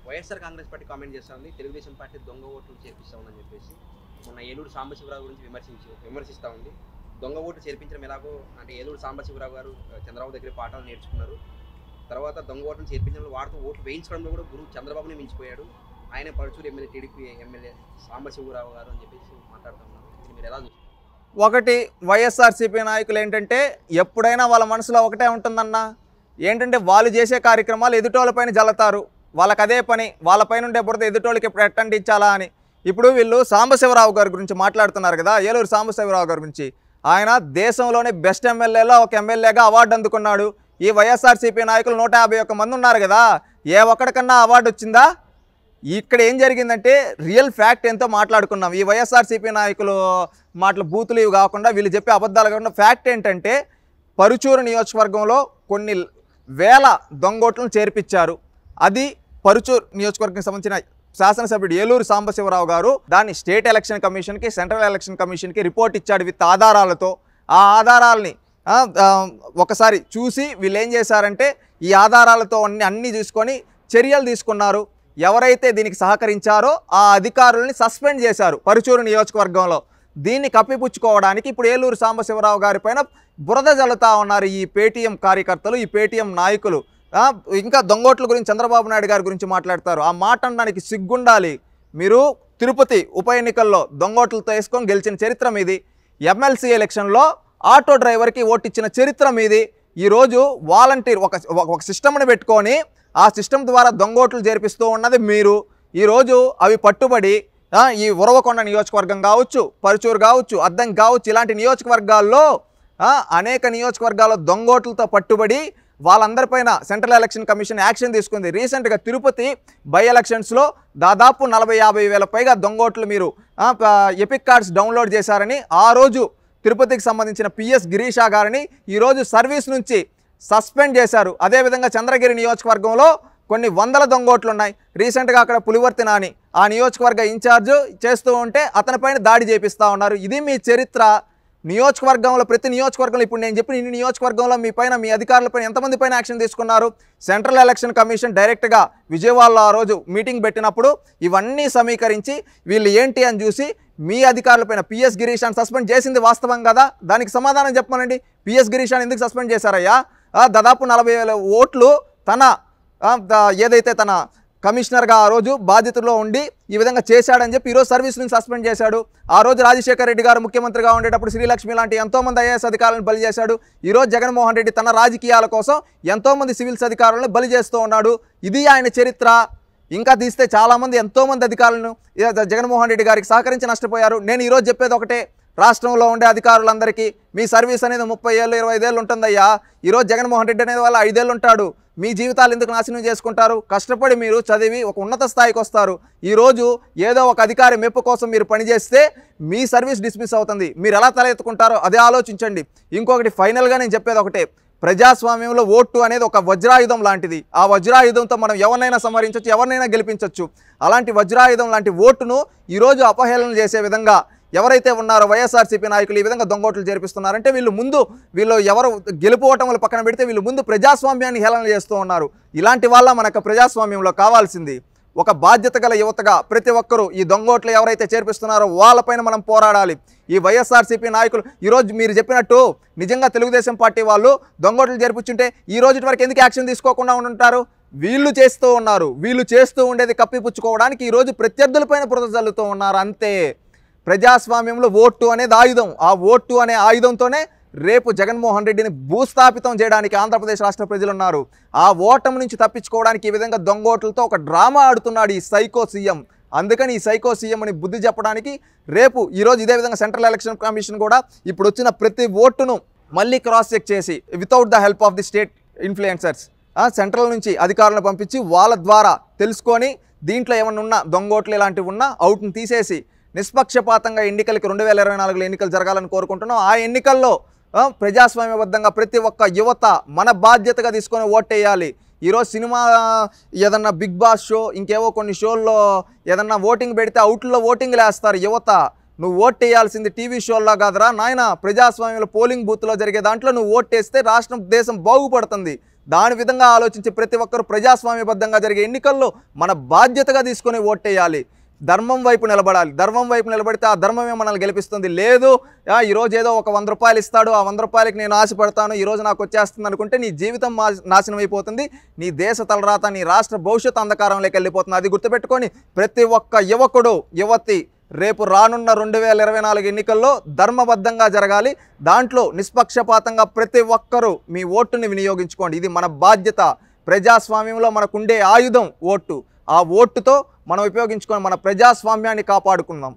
YSR Congress party comment చేస్తుంది, Telugu Desam party దొంగ ఓట్లు చేర్పిస్తా ఉందని చెప్పేసి. మొన్న ఏలూరు సాంబశివరావు గురించి విమర్శిస్తూ ఉంది. దొంగ ఓట్లు చేర్పించడం ఎలాగో అంటే ఏలూరు సాంబశివరావు గారు చంద్రబాబు దగ్గర పాఠాలు నేర్చుకున్నారు. తర్వాత దొంగ ఓట్లను చేర్పించడంలో వాడుతూ ఓట్లు వేయించడంలో కూడా గురువు చంద్రబాబుని మించిపోయాడు. ఆయన Paruchuru MLA, TDP MLA Sambasivarao గారు అని చెప్పేసి మాట్లాడుతూ ఉన్నారు. మీరు ఎలా చూస్తారు? ఒకటి, వైఎస్ఆర్సీపీ నాయకులు ఏంటంటే ఎప్పుడైనా వాళ్ళ మనసులో ఒకటే ఉంటుందన్న, ఏంటంటే వాళ్ళు చేసే కార్యక్రమాలు ఎదుటోళ్ళపైన జల్లుతారు. వాళ్ళకి అదే పని, వాళ్ళపైన ఉండే బురద ఎదుటోళ్ళకి ఎప్పుడు ఎట్టంటించాలా అని. ఇప్పుడు వీళ్ళు సాంబశివరావు గారి గురించి మాట్లాడుతున్నారు కదా, ఏలూరు సాంబశివరావు గారి గురించి. ఆయన దేశంలోనే బెస్ట్ ఎమ్మెల్యేలో ఒక ఎమ్మెల్యేగా అవార్డు అందుకున్నాడు. ఈ వైఎస్ఆర్సీపీ నాయకులు 151 మంది ఉన్నారు కదా, ఏ ఒక్కడికన్నా అవార్డు వచ్చిందా? ఇక్కడ ఏం జరిగిందంటే రియల్ ఫ్యాక్ట్ ఎంతో మాట్లాడుకున్నాం. ఈ వైఎస్ఆర్సీపీ నాయకులు మాటలు బూతులు ఇవి కాకుండా, వీళ్ళు చెప్పే అబద్ధాలు కాకుండా ఫ్యాక్ట్ ఏంటంటే పరుచూరు నియోజకవర్గంలో కొన్ని వేల దొంగోట్లను చేర్పించారు. అది పరుచూరు నియోజకవర్గానికి సంబంధించిన శాసనసభ్యుడు ఏలూరు సాంబశివరావు గారు దాన్ని స్టేట్ ఎలక్షన్ కమిషన్కి, సెంట్రల్ ఎలక్షన్ కమిషన్కి రిపోర్ట్ ఇచ్చాడు విత్ ఆధారాలతో. ఆ ఆధారాలని ఒకసారి చూసి వీళ్ళు ఏం చేశారంటే ఈ ఆధారాలతో అన్నీ చూసుకొని చర్యలు తీసుకున్నారు. ఎవరైతే దీనికి సహకరించారో ఆ అధికారుల్ని సస్పెండ్ చేశారు పరుచూరు నియోజకవర్గంలో. దీన్ని కప్పిపుచ్చుకోవడానికి ఇప్పుడు ఏలూరు సాంబశివరావు గారి పైన బురద జల్లుతా ఉన్నారు ఈ పేటీఎం కార్యకర్తలు, ఈ పేటీఎం నాయకులు. ఇంకా దొంగోట్ల గురించి చంద్రబాబు నాయుడు గారి గురించి మాట్లాడతారు. ఆ మాట అనడానికి సిగ్గుండాలి. మీరు తిరుపతి ఉప ఎన్నికల్లో దొంగోట్లతో వేసుకొని గెలిచిన చరిత్ర మీది. ఎమ్మెల్సీ ఎలక్షన్లో ఆటో డ్రైవర్కి ఓటిచ్చిన చరిత్ర మీది. ఈరోజు వాలంటీర్ ఒక సిస్టమ్ని పెట్టుకొని ఆ సిస్టమ్ ద్వారా దొంగోట్లు చేర్పిస్తూ ఉన్నది మీరు. ఈరోజు అవి పట్టుబడి ఈ ఉరవకొండ నియోజకవర్గం కావచ్చు, పరుచూరు కావచ్చు, అద్దం కావచ్చు, ఇలాంటి నియోజకవర్గాల్లో అనేక నియోజకవర్గాల్లో దొంగోట్లతో పట్టుబడి వాళ్ళందరిపైన సెంట్రల్ ఎలక్షన్ కమిషన్ యాక్షన్ తీసుకుంది. రీసెంట్గా తిరుపతి బై ఎలక్షన్స్లో దాదాపు 40-50 వేల పైగా దొంగోట్లు మీరు ఎపిక్ కార్డ్స్ డౌన్లోడ్ చేశారని ఆ రోజు తిరుపతికి సంబంధించిన పిఎస్ గిరీషా గారిని ఈరోజు సర్వీస్ నుంచి సస్పెండ్ చేశారు. అదేవిధంగా చంద్రగిరి నియోజకవర్గంలో కొన్ని వందల దొంగోట్లు ఉన్నాయి. రీసెంట్గా అక్కడ పులివర్తి నాని ఆ నియోజకవర్గ ఇన్ఛార్జ్ చేస్తూ ఉంటే అతనిపైన దాడి చేపిస్తూ ఉన్నారు. ఇది మీ చరిత్ర. నియోజకవర్గంలో ప్రతి నియోజకవర్గంలో ఇప్పుడు నేను చెప్పిన ఇన్ని నియోజకవర్గంలో మీ పైన, మీ అధికారులపైన ఎంతమంది పైన యాక్షన్ తీసుకున్నారు? సెంట్రల్ ఎలక్షన్ కమిషన్ డైరెక్ట్గా విజయవాడలో ఆ రోజు మీటింగ్ పెట్టినప్పుడు ఇవన్నీ సమీకరించి వీళ్ళు ఏంటి అని చూసి మీ అధికారులపైన పిఎస్ గిరీషాన్ని సస్పెండ్ చేసింది వాస్తవం కదా? దానికి సమాధానం చెప్పమనండి. పిఎస్ గిరీషాన్ని ఎందుకు సస్పెండ్ చేశారయ్యా? దాదాపు 40,000 ఓట్లు తన ఏదైతే తన కమిషనర్గా ఆ రోజు బాధ్యతలో ఉండి ఈ విధంగా చేశాడని చెప్పి ఈరోజు సర్వీస్ నుంచి సస్పెండ్ చేశాడు. ఆ రోజు రాజశేఖర రెడ్డి గారు ముఖ్యమంత్రిగా ఉండేటప్పుడు శ్రీలక్ష్మి లాంటి ఎంతోమంది ఐఏఎస్ అధికారులను బలి చేశాడు. ఈరోజు జగన్మోహన్ రెడ్డి తన రాజకీయాల కోసం ఎంతోమంది సివిల్స్ అధికారులను బలి చేస్తూ ఉన్నాడు. ఇది ఆయన చరిత్ర. ఇంకా తీస్తే చాలామంది ఎంతోమంది అధికారులను జగన్మోహన్ రెడ్డి గారికి సహకరించి నష్టపోయారు. నేను ఈరోజు చెప్పేది ఒకటే, రాష్ట్రంలో ఉండే అధికారులందరికీ మీ సర్వీస్ అనేది 30 ఏళ్ళు 25 ఏళ్ళు ఉంటుందయ్యా. ఈరోజు జగన్మోహన్ రెడ్డి అనేది వాళ్ళ 5 ఏళ్ళు ఉంటాడు. మీ జీవితాలు ఎందుకు నాశనం చేసుకుంటారు? కష్టపడి మీరు చదివి ఒక ఉన్నత స్థాయికి వస్తారు. ఈరోజు ఏదో ఒక అధికారి మెప్పు కోసం మీరు పనిచేస్తే మీ సర్వీస్ డిస్మిస్ అవుతుంది. మీరు ఎలా తల ఎత్తుకుంటారో అదే ఆలోచించండి. ఇంకొకటి ఫైనల్గా నేను చెప్పేది ఒకటే, ప్రజాస్వామ్యంలో ఓటు అనేది ఒక వజ్రాయుధం లాంటిది. ఆ వజ్రాయుధంతో మనం ఎవరినైనా సంహరించవచ్చు, ఎవరినైనా గెలిపించవచ్చు. అలాంటి వజ్రాయుధం లాంటి ఓటును ఈరోజు అపహేళన చేసే విధంగా ఎవరైతే ఉన్నారో వైఎస్ఆర్సీపీ నాయకులు ఈ విధంగా దొంగోట్లు చేర్పిస్తున్నారంటే వీళ్ళు ఎవరు గెలుపోవటములు పక్కన పెడితే వీళ్ళు ముందు ప్రజాస్వామ్యాన్ని హేళన చేస్తూ ఉన్నారు. ఇలాంటి వాళ్ళ మనకు ప్రజాస్వామ్యంలో కావాల్సింది. ఒక బాధ్యత గల యువతగా ప్రతి ఒక్కరూ ఈ దొంగోట్లు ఎవరైతే చేర్పిస్తున్నారో వాళ్ళపైన మనం పోరాడాలి. ఈ వైఎస్ఆర్సీపీ నాయకులు ఈరోజు మీరు చెప్పినట్టు నిజంగా తెలుగుదేశం పార్టీ వాళ్ళు దొంగోట్లు చేర్పించుంటే ఈ రోజు వరకు ఎందుకు యాక్షన్ తీసుకోకుండా ఉంటారు? వీళ్ళు చేస్తూ ఉన్నారు. వీళ్ళు చేస్తూ ఉండేది కప్పిపుచ్చుకోవడానికి ఈరోజు ప్రత్యర్థులపైన బురద జల్లుతూ ఉన్నారు అంతే. ప్రజాస్వామ్యంలో ఓటు అనేది ఆయుధం. ఆ ఓటు అనే ఆయుధంతోనే రేపు జగన్మోహన్ రెడ్డిని భూస్థాపితం చేయడానికి ఆంధ్రప్రదేశ్ రాష్ట్ర ప్రజలు ఉన్నారు. ఆ ఓటమి నుంచి తప్పించుకోవడానికి ఈ విధంగా దొంగోట్లతో ఒక డ్రామా ఆడుతున్నాడు ఈ సైకో సీఎం. అందుకని ఈ సైకో సీఎం అని బుద్ధి చెప్పడానికి రేపు ఈరోజు ఇదే విధంగా సెంట్రల్ ఎలక్షన్ కమిషన్ కూడా ఇప్పుడు వచ్చిన ప్రతి ఓటును మళ్ళీ క్రాస్ చెక్ చేసి without the help of the state influencers central నుంచి అధికారులను పంపించి వాళ్ళ ద్వారా తెలుసుకొని దీంట్లో ఏమన్నా ఉన్నా దొంగోట్లు ఇలాంటివి ఉన్నా అవుట్ని తీసేసి నిష్పక్షపాతంగా ఎన్నికలకి 2024లో ఎన్నికలు జరగాలని కోరుకుంటున్నాం. ఆ ఎన్నికల్లో ప్రజాస్వామ్యబద్ధంగా ప్రతి ఒక్క యువత మన బాధ్యతగా తీసుకొని ఓటేయాలి. ఈరోజు సినిమా ఏదన్నా బిగ్ బాస్ షో ఇంకేవో కొన్ని షోల్లో ఏదన్నా ఓటింగ్ పెడితే అవుట్లో ఓటింగ్లు వేస్తారు యువత. నువ్వు ఓట్ వేయాల్సింది టీవీ షోల్లో కాదురా నాయన, ప్రజాస్వామ్యంలో పోలింగ్ బూత్లో జరిగే దాంట్లో నువ్వు ఓట్ వేస్తే రాష్ట్రం దేశం బాగుపడుతుంది. దాని విధంగా ఆలోచించి ప్రతి ఒక్కరూ ప్రజాస్వామ్యబద్ధంగా జరిగే ఎన్నికల్లో మన బాధ్యతగా తీసుకొని ఓటేయాలి. ధర్మం వైపు నిలబడాలి. ధర్మం వైపు నిలబడితే ఆ ధర్మమే మనల్ని గెలిపిస్తుంది. లేదు ఈరోజు ఏదో ఒక 100 రూపాయలు ఇస్తాడు, ఆ 100 రూపాయలకి నేను ఆశపడతాను, ఈరోజు నాకు వచ్చేస్తుంది అనుకుంటే నీ జీవితం నాశనం అయిపోతుంది. నీ దేశ తలరాత, నీ రాష్ట్ర భవిష్యత్తు అంధకారంలోకి వెళ్ళిపోతుంది. అది గుర్తుపెట్టుకొని ప్రతి ఒక్క యువకుడు, యువతి రేపు రానున్న 2024 ఎన్నికల్లో ధర్మబద్ధంగా జరగాలి. దాంట్లో నిష్పక్షపాతంగా ప్రతి ఒక్కరూ మీ ఓటుని వినియోగించుకోండి. ఇది మన బాధ్యత. ప్రజాస్వామ్యంలో మనకుండే ఆయుధం ఓటు. ఆ ఓటుతో మనం ఉపయోగించుకొని మన ప్రజాస్వామ్యాన్ని కాపాడుకుందాం.